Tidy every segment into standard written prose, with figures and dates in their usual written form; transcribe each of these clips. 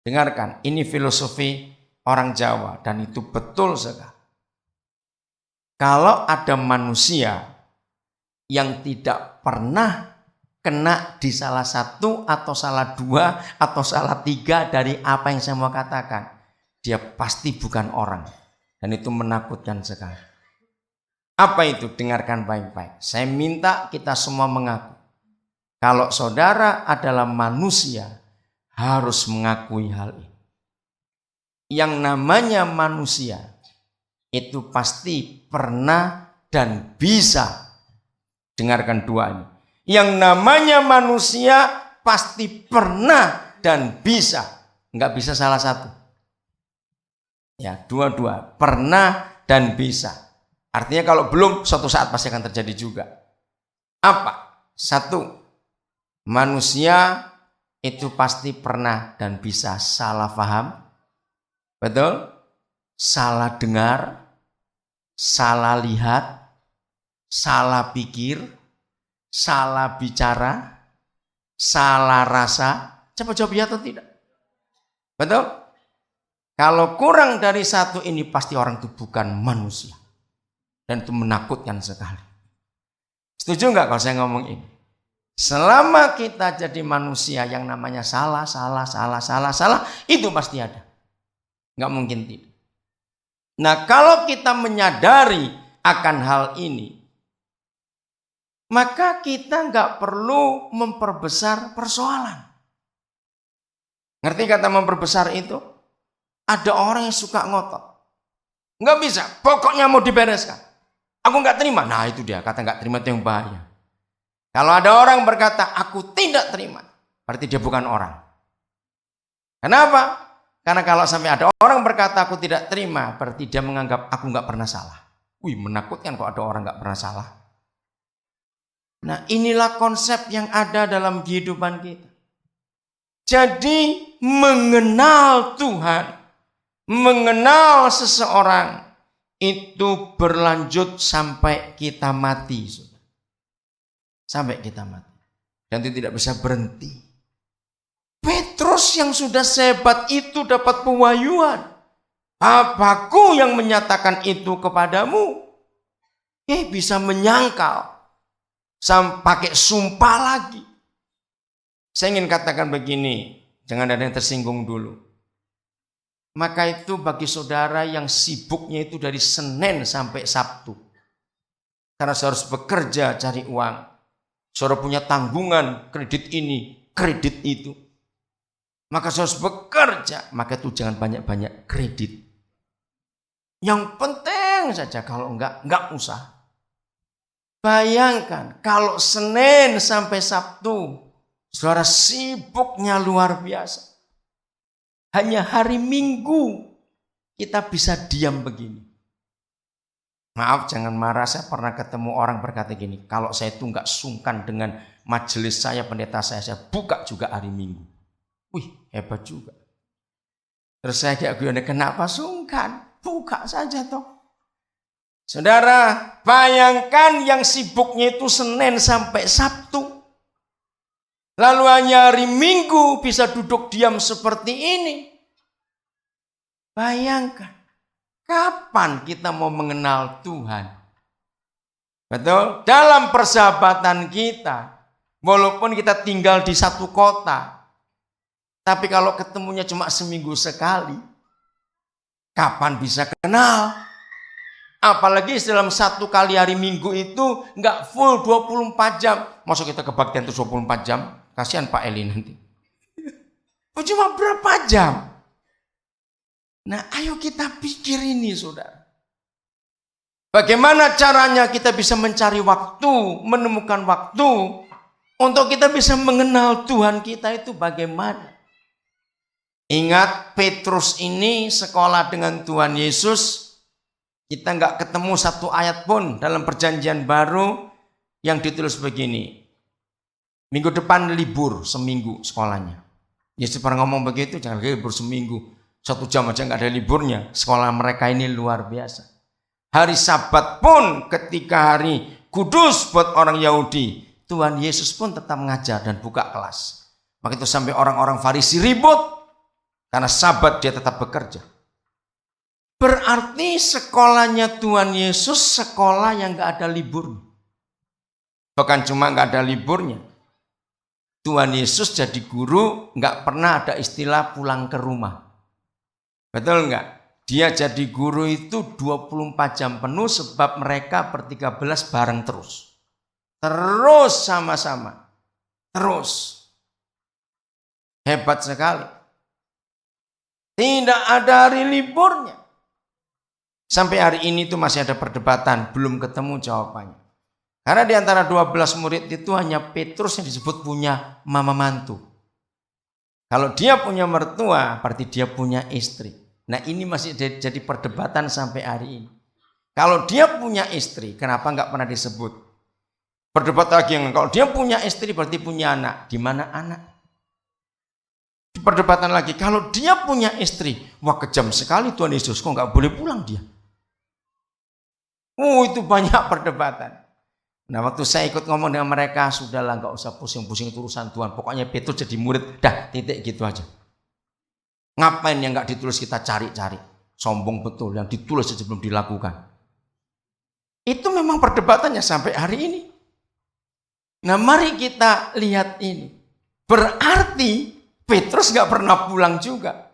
Dengarkan, ini filosofi orang Jawa dan itu betul sekali. Kalau ada manusia yang tidak pernah kena di salah satu atau salah dua atau salah tiga dari apa yang saya mau katakan, dia pasti bukan orang. Dan itu menakutkan sekali. Apa itu? Dengarkan baik-baik. Saya minta kita semua mengaku. Kalau saudara adalah manusia, harus mengakui hal ini. Yang namanya manusia itu pasti pernah dan bisa. Dengarkan dua ini. Yang namanya manusia pasti pernah dan bisa. Enggak bisa salah satu. Ya, dua-dua. Pernah dan bisa. Artinya kalau belum, suatu saat pasti akan terjadi juga. Apa? Satu, manusia itu pasti pernah dan bisa salah paham. Betul? Salah dengar, salah lihat, salah pikir, salah bicara, salah rasa. Coba jawab ya atau tidak? Betul? Kalau kurang dari satu ini pasti orang itu bukan manusia. Dan itu menakutkan sekali. Setuju nggak kalau saya ngomong ini? Selama kita jadi manusia yang namanya salah, itu pasti ada. Nggak mungkin tidak. Nah, kalau kita menyadari akan hal ini, maka kita nggak perlu memperbesar persoalan. Ngerti kata memperbesar itu? Ada orang yang suka ngotot. Nggak bisa, pokoknya mau dibereskan. Aku nggak terima. Nah itu dia, kata nggak terima itu yang bahaya. Kalau ada orang berkata, aku tidak terima, berarti dia bukan orang. Kenapa? Karena kalau sampai ada orang berkata, aku tidak terima, berarti dia menganggap aku nggak pernah salah. Wih, menakutkan kalau ada orang nggak pernah salah. Nah, inilah konsep yang ada dalam kehidupan kita. Jadi, mengenal Tuhan, mengenal seseorang, itu berlanjut sampai kita mati. Sampai kita mati. Dan itu tidak bisa berhenti. Petrus yang sudah sehebat itu dapat pewahyuan. Apaku yang menyatakan itu kepadamu? Bisa menyangkal. Sampai pakai sumpah lagi. Saya ingin katakan begini. Jangan ada yang tersinggung dulu. Maka itu bagi saudara yang sibuknya itu dari Senin sampai Sabtu. Karena saya harus bekerja cari uang. Saudara punya tanggungan, kredit ini, kredit itu. Maka saya harus bekerja. Maka itu jangan banyak-banyak kredit. Yang penting saja, kalau enggak usah. Bayangkan, kalau Senin sampai Sabtu, saudara sibuknya luar biasa. Hanya hari Minggu, kita bisa diam begini. Maaf, jangan marah, saya pernah ketemu orang berkata gini, kalau saya itu nggak sungkan dengan majelis saya, pendeta saya buka juga hari Minggu. Wih, hebat juga. Terus saya kayak gini, kenapa sungkan? Buka saja toh. Saudara, bayangkan yang sibuknya itu Senin sampai Sabtu. Lalu hanya hari Minggu bisa duduk diam seperti ini. Bayangkan. Kapan kita mau mengenal Tuhan? Betul? Dalam persahabatan kita, walaupun kita tinggal di satu kota, tapi kalau ketemunya cuma seminggu sekali, kapan bisa kenal? Apalagi dalam satu kali hari Minggu itu nggak full 24 jam. Masa kita kebaktian itu 24 jam? Kasihan Pak Eli nanti. Cuma berapa jam? Nah, ayo kita pikir ini, saudara. Bagaimana caranya kita bisa mencari waktu, menemukan waktu untuk kita bisa mengenal Tuhan kita itu bagaimana? Ingat, Petrus ini sekolah dengan Tuhan Yesus. Kita nggak ketemu satu ayat pun dalam perjanjian baru yang ditulis begini. Minggu depan libur seminggu sekolahnya. Yesus pernah ngomong begitu, jangan libur seminggu. 1 jam aja nggak ada liburnya. Sekolah mereka ini luar biasa. Hari Sabat pun ketika hari kudus buat orang Yahudi, Tuhan Yesus pun tetap mengajar dan buka kelas. Maka itu sampai orang-orang Farisi ribut. Karena Sabat dia tetap bekerja. Berarti sekolahnya Tuhan Yesus sekolah yang gak ada libur. Bukan cuma gak ada liburnya. Tuhan Yesus jadi guru gak pernah ada istilah pulang ke rumah. Betul gak? Dia jadi guru itu 24 jam penuh sebab mereka ber-13 bareng terus. Terus sama-sama. Terus. Hebat sekali. Tidak ada hari liburnya. Sampai hari ini itu masih ada perdebatan, belum ketemu jawabannya. Karena di antara 12 murid itu hanya Petrus yang disebut punya mama mantu. Kalau dia punya mertua, berarti dia punya istri. Nah ini masih jadi perdebatan sampai hari ini. Kalau dia punya istri, kenapa nggak pernah disebut? Berdebat lagi, kalau dia punya istri berarti punya anak. Di mana anak? Perdebatan lagi, kalau dia punya istri, wah kejam sekali Tuhan Yesus, kok nggak boleh pulang dia? Itu banyak perdebatan. Nah waktu saya ikut ngomong dengan mereka, sudahlah nggak usah pusing-pusing itu urusan Tuhan. Pokoknya Petrus jadi murid, dah titik gitu aja. Ngapain yang nggak ditulis kita cari-cari? Sombong betul, yang ditulis saja belum dilakukan. Itu memang perdebatannya sampai hari ini. Nah mari kita lihat ini. Berarti Petrus nggak pernah pulang juga.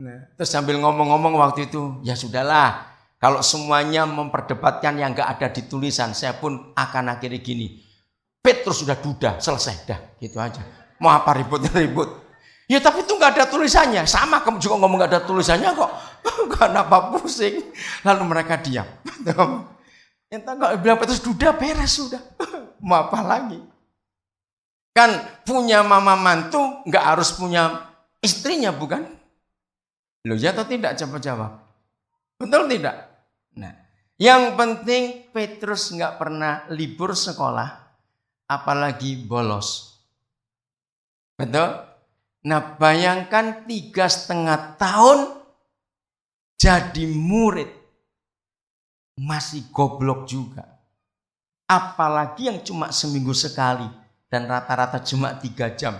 Nah, terus sambil ngomong-ngomong waktu itu, ya sudahlah. Kalau semuanya memperdebatkan yang nggak ada di tulisan, saya pun akan akhirnya gini. Petrus sudah duda, selesai dah, gitu aja. Mau apa ribut-ribut? Ya tapi itu nggak ada tulisannya. Sama kamu juga ngomong nggak ada tulisannya kok. Kenapa pusing? Lalu mereka diam. Entah nggak bilang Petrus duda, beres sudah. Mau apa lagi? Kan punya mama mantu nggak harus punya istrinya, bukan? Loh ya atau tidak? Coba jawab. Betul tidak? Nah, yang penting Petrus nggak pernah libur sekolah, apalagi bolos. Betul? Nah, bayangkan 3,5 tahun jadi murid, masih goblok juga. Apalagi yang cuma seminggu sekali dan rata-rata cuma 3 jam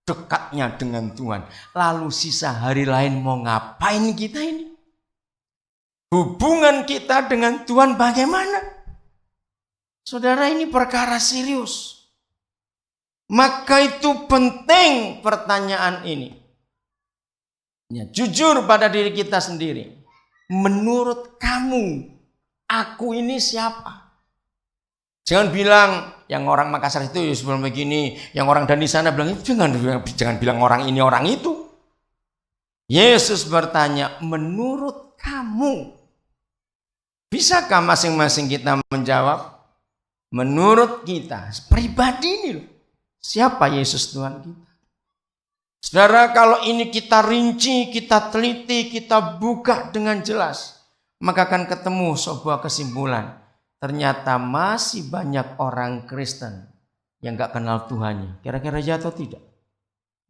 dekatnya dengan Tuhan. Lalu sisa hari lain mau ngapain kita ini? Hubungan kita dengan Tuhan bagaimana? Saudara, ini perkara serius. Maka itu penting pertanyaan ini. Ya, jujur pada diri kita sendiri. Menurut kamu, aku ini siapa? Jangan bilang yang orang Makassar itu sebelum begini, yang orang dan di sana bilang itu jangan bilang orang ini orang itu. Yesus bertanya, menurut kamu, bisakah masing-masing kita menjawab? Menurut kita, pribadi ini loh. Siapa Yesus Tuhan kita? Saudara, kalau ini kita rinci, kita teliti, kita buka dengan jelas, maka akan ketemu sebuah kesimpulan. Ternyata masih banyak orang Kristen yang gak kenal Tuhannya. Kira-kira ya atau tidak?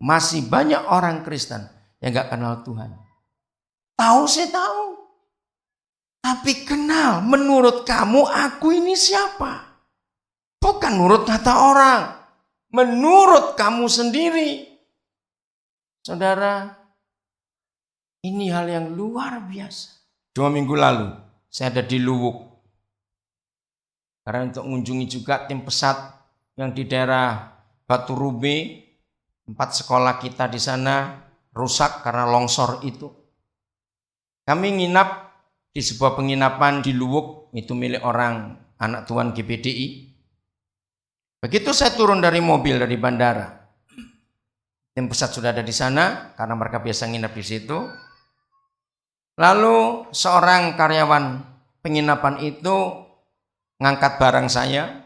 Masih banyak orang Kristen yang gak kenal Tuhan. Tahu saya tahu. Tapi kenal, menurut kamu aku ini siapa? Bukan menurut kata orang. Menurut kamu sendiri. Saudara, ini hal yang luar biasa. 2 minggu lalu, saya ada di Luwuk. Karena untuk mengunjungi juga tim pesat yang di daerah Batu Rube. 4 sekolah kita di sana rusak karena longsor itu. Kami nginap di sebuah penginapan di Luwuk, itu milik orang anak Tuhan GBDI. Begitu saya turun dari mobil dari bandara, tim pesat sudah ada di sana karena mereka biasa nginap di situ. Lalu seorang karyawan penginapan itu ngangkat barang saya.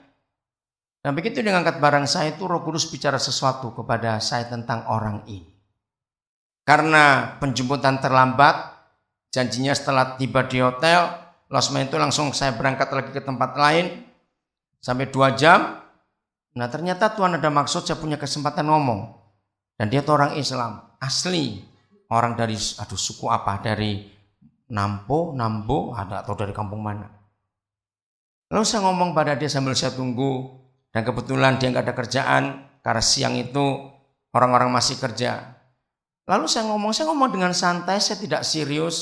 Dan begitu dia ngangkat barang saya itu Roh Kudus bicara sesuatu kepada saya tentang orang ini. Karena penjemputan terlambat, janjinya setelah tiba di hotel, losmen itu langsung saya berangkat lagi ke tempat lain sampai 2 jam. Nah ternyata Tuhan ada maksud saya punya kesempatan ngomong. Dan dia tuh orang Islam, asli. Orang dari, suku apa? Dari Nambo, ada atau dari kampung mana. Lalu saya ngomong pada dia sambil saya tunggu. Dan kebetulan dia nggak ada kerjaan. Karena siang itu orang-orang masih kerja. Lalu saya ngomong dengan santai, saya tidak serius.